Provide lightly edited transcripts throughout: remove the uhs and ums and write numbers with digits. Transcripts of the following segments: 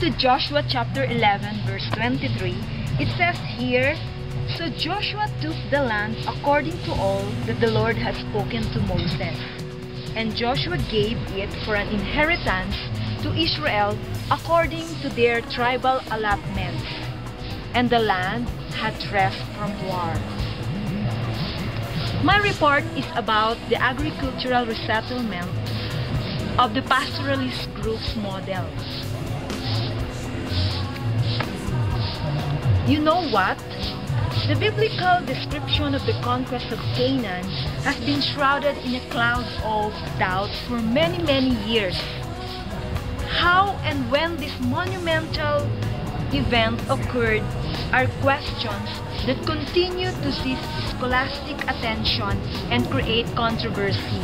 with Joshua chapter 11 verse 23, it says here, "So Joshua took the land according to all that the Lord had spoken to Moses. And Joshua gave it for an inheritance to Israel according to their tribal allotments. And the land had rest from war." My report is about the agricultural resettlement of the pastoralist group's model. You know what? The biblical description of the conquest of Canaan has been shrouded in a cloud of doubt for many, many years. How and when this monumental event occurred are questions that continue to seize scholastic attention and create controversy.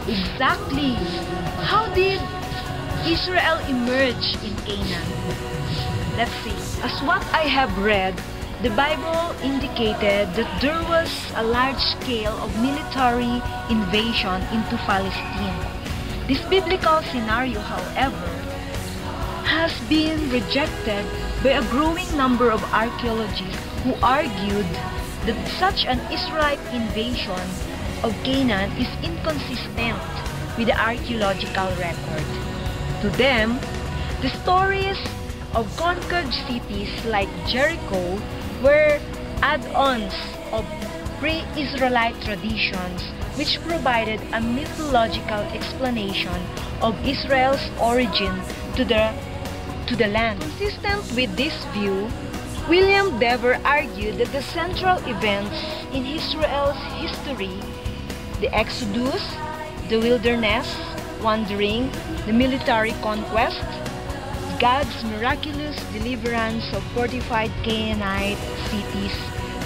Exactly, how did Israel emerge in Canaan? Let's see. As what I have read, the Bible indicated that there was a large scale of military invasion into Palestine. This biblical scenario, however, has been rejected by a growing number of archaeologists who argued that such an Israelite invasion of Canaan is inconsistent with the archaeological record. To them, the stories of conquered cities like Jericho were add-ons of pre-Israelite traditions which provided a mythological explanation of Israel's origin to the land. Consistent with this view, William Dever argued that the central events in Israel's history, the Exodus, the wilderness wandering, the military conquest, God's miraculous deliverance of fortified Canaanite cities,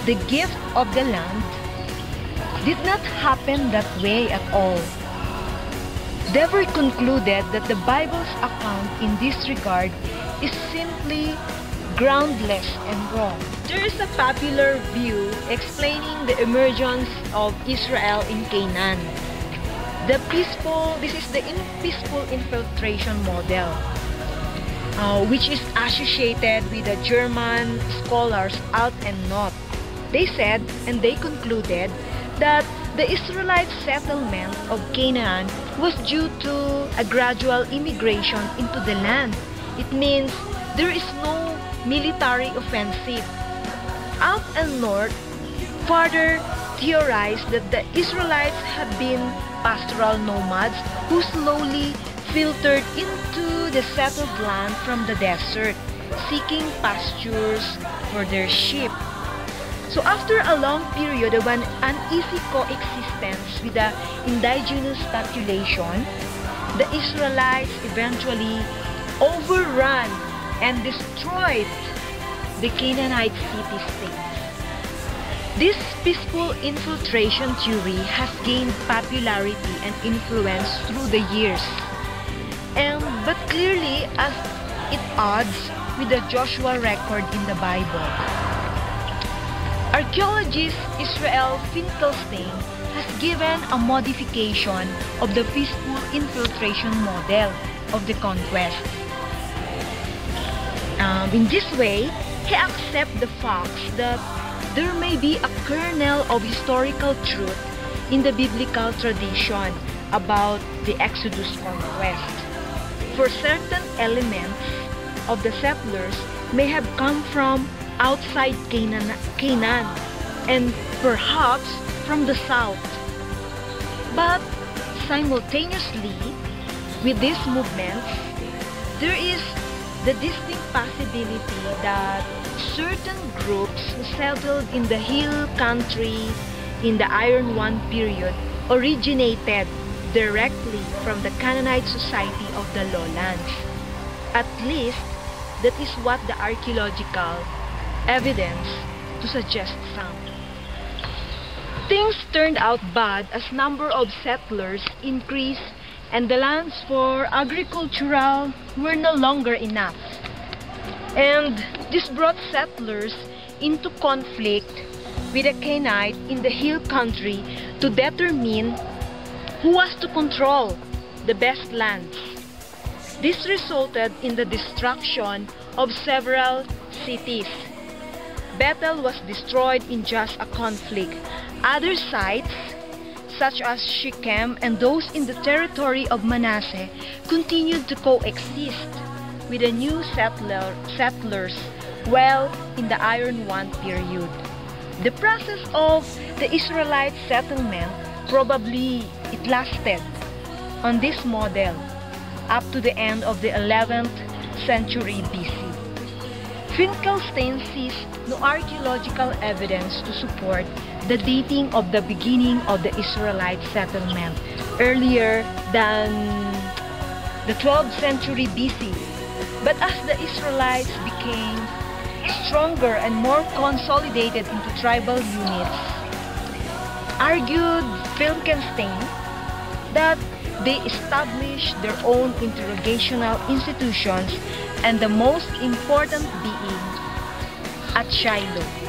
the gift of the land, did not happen that way at all. Dever concluded that the Bible's account in this regard is simply groundless and wrong. There is a popular view explaining the emergence of Israel in Canaan. This is the peaceful infiltration model, which is associated with the German scholars Alt and Not. They said, and they concluded, that the Israelite settlement of Canaan was due to a gradual immigration into the land. It means there is no military offensive. Alt and North further theorized that the Israelites had been pastoral nomads who slowly filtered into the settled land from the desert, seeking pastures for their sheep. So after a long period of an uneasy coexistence with the indigenous population, the Israelites eventually overran and destroyed the Canaanite city-states. This peaceful infiltration theory has gained popularity and influence through the years, but clearly as it odds with the Joshua record in the Bible. Archaeologist Israel Finkelstein has given a modification of the peaceful infiltration model of the conquest. In this way, he accepts the fact that there may be a kernel of historical truth in the biblical tradition about the Exodus conquest. For certain elements of the settlers may have come from outside Canaan and perhaps from the south. But simultaneously with these movements, there is the distinct possibility that certain groups who settled in the hill country in the Iron One period originated directly from the Canaanite society of the lowlands. At least, that is what the archaeological evidence to suggest some. Things turned out bad as number of settlers increased and the lands for agricultural were no longer enough. And this brought settlers into conflict with the Canaanite in the hill country to determine who was to control the best lands. This resulted in the destruction of several cities. Bethel was destroyed in just a conflict. Other sites, such as Shechem and those in the territory of Manasseh, continued to coexist with the new settlers well in the Iron One period. The process of the Israelite settlement probably it lasted on this model up to the end of the 11th century BC. Finkelstein sees no archaeological evidence to support the dating of the beginning of the Israelite settlement earlier than the 12th century BC. But as the Israelites became stronger and more consolidated into tribal units, argued Finkelstein that they established their own interrogational institutions, and the most important being at Shiloh.